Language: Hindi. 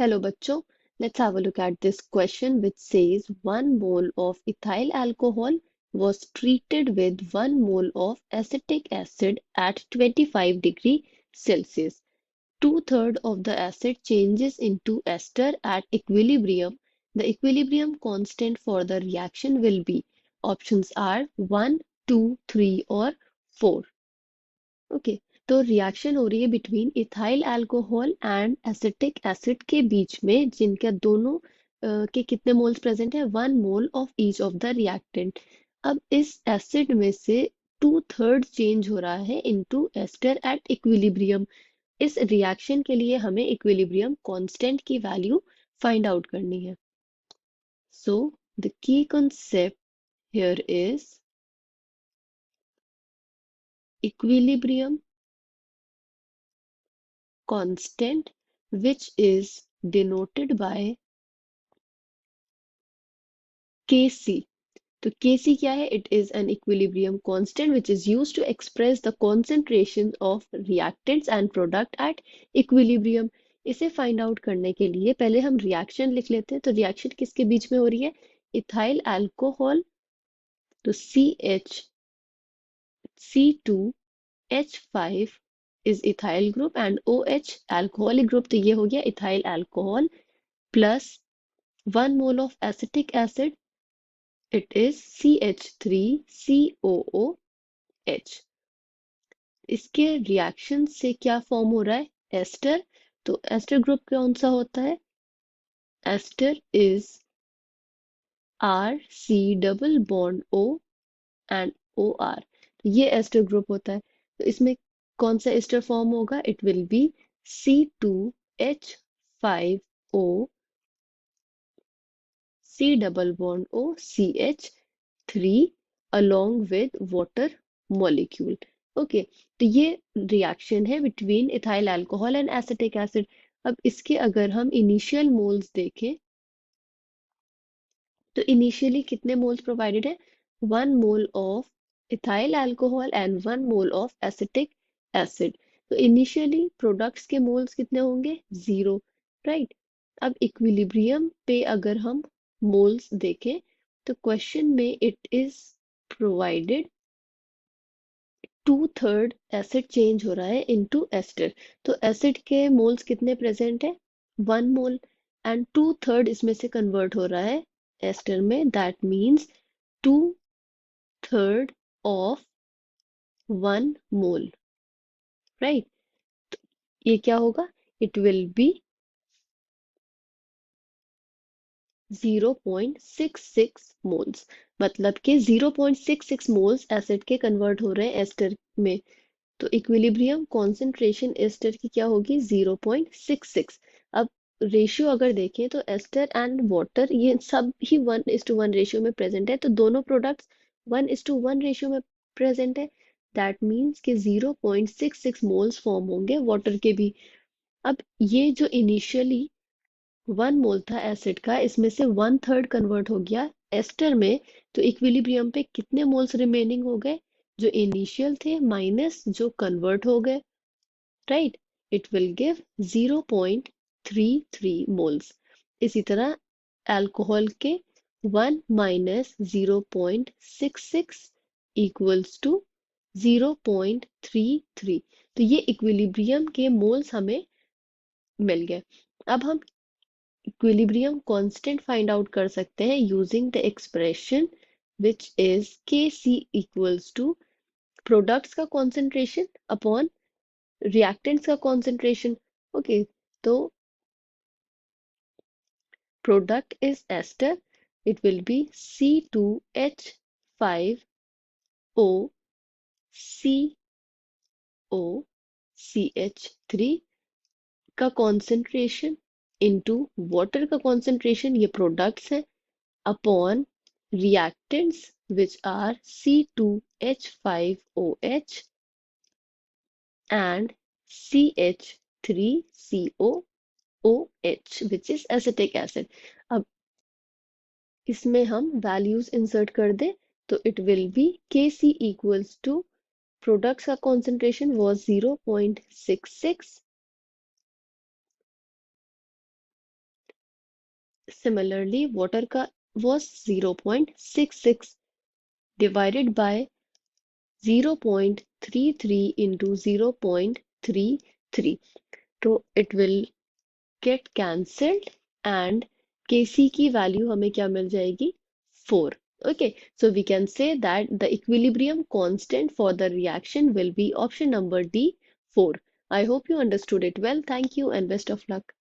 Hello bachcho, let's have a look at this question which says 1 mole of ethyl alcohol was treated with 1 mole of acetic acid at 25 degrees Celsius. Two-thirds of the acid changes into ester at equilibrium. The equilibrium constant for the reaction will be options are 1, 2, 3 or 4. Okay तो रिएक्शन हो रही है between ethyl alcohol and acetic acid के बीच में जिनके दोनों के कितने मोल्स प्रेजेंट है 1 mole of each of the reactant. अब इस एसिड में से टू-थर्ड चेंज हो रहा है इनटू एस्टर एट इक्विलिब्रियम। इस रिएक्शन के लिए हमें इक्विलिब्रियम कांस्टेंट की वैल्यू फाइंड आउट करनी है। So the key concept here is equilibrium constant, which is denoted by Kc. तो Kc क्या है? It is an equilibrium constant which is used to express the concentration of reactants and product at equilibrium. इसे फाइंड आउट करने के लिए पहले हम रिएक्शन लिख लेते हैं। तो रिएक्शन किसके बीच में हो रही है? इथाइल अल्कोहल, तो C2H5 is ethyl group and OH alcoholic group, तो ये हो गया ethyl alcohol plus 1 mole of acetic acid, it is CH3COOH। इसके रिएक्शन से क्या फॉर्म हो रहा है? एस्टर। तो एस्टर ग्रुप कौन सा होता है? Ester is RC double bond O and OR। ये एस्टर ग्रुप होता है। तो इसमें कौन सा एस्टर फॉर्म होगा? It will be C2H5O C double bond O CH3 along with water molecule। Okay तो ये रिएक्शन है between ethyl alcohol and acetic acid. अब इसके अगर हम इनिशियल मोल्स देखें तो इनिशियली कितने मोल्स प्रोवाइडेड है? 1 mole of ethyl alcohol and 1 mole of acetic acid. तो इनिशियली प्रोडक्ट्स के मोल्स कितने होंगे? 0, राइट। अब इक्विलिब्रियम पे अगर हम मोल्स देखें तो क्वेश्चन में it is provided to-third acid change हो रहा है इनटू एस्टर। तो एसिड के मोल्स कितने प्रेजेंट है? 1 मोल एंड टू-थर्ड इसमें से कन्वर्ट हो रहा है एस्टर में, that means 2/3 of 1 mole, right. ये क्या होगा? इट विल बी 0.66 मोल्स, मतलब कि 0.66 मोल्स एसिड के कन्वर्ट हो रहे हैं एस्टर में। तो इक्विलिब्रियम कॉन्सेंट्रेशन एस्टर की क्या होगी? 0.66। अब रेशियो अगर देखें तो एस्टर एंड वाटर ये सब ही 1:1 रेशियो में प्रेजेंट है। तो दोनों प्रोडक्ट्स 1:1 रेशियो में प्रेजेंट है। दैट मीन्स कि 0.66 मोल्स फॉर्म होंगे वाटर के भी। अब ये जो इनिशियली 1 मोल था एसिड का, इसमें से 1/3 कन्वर्ट हो गया एस्टर में। तो इक्विलिब्रियम पे कितने मोल्स रिमेनिंग हो गए? जो इनिशियल थे माइनस जो कन्वर्ट हो गए, right. It will give 0.33 moles. इसी तरह अल्कोहल के 1 माइनस 0.66 इक्वल्स टू 0.33। तो ये इक्विलिब्रियम के मोल्स हमें मिल गए। अब हम इक्विलिब्रियम कांस्टेंट फाइंड आउट कर सकते हैं using the expression which is Kc equals to products का कॉन्सेंट्रेशन अपॉन रिएक्टेंट्स का कॉन्सेंट्रेशन। ओके तो product is ester, it will be C2H5O COCH3 का कॉन्सेंट्रेशन इनटू वाटर का कॉन्सेंट्रेशन, ये प्रोडक्ट्स हैं, upon reactants which are C2H5OH and CH3COOH which is acetic acid। अब इसमें हम वैल्यूज इंसर्ट कर दे तो it will be Kc equals to products का कॉन्सेंट्रेशन वॉज 0.66 Similarly, water का was 0.66 divided by 0.33 into 0.33. So it will get cancelled and Kc की value हमें क्या मिल जाएगी 4. Okay, so we can say that the equilibrium constant for the reaction will be option number D 4. I hope you understood it well. Thank you and best of luck.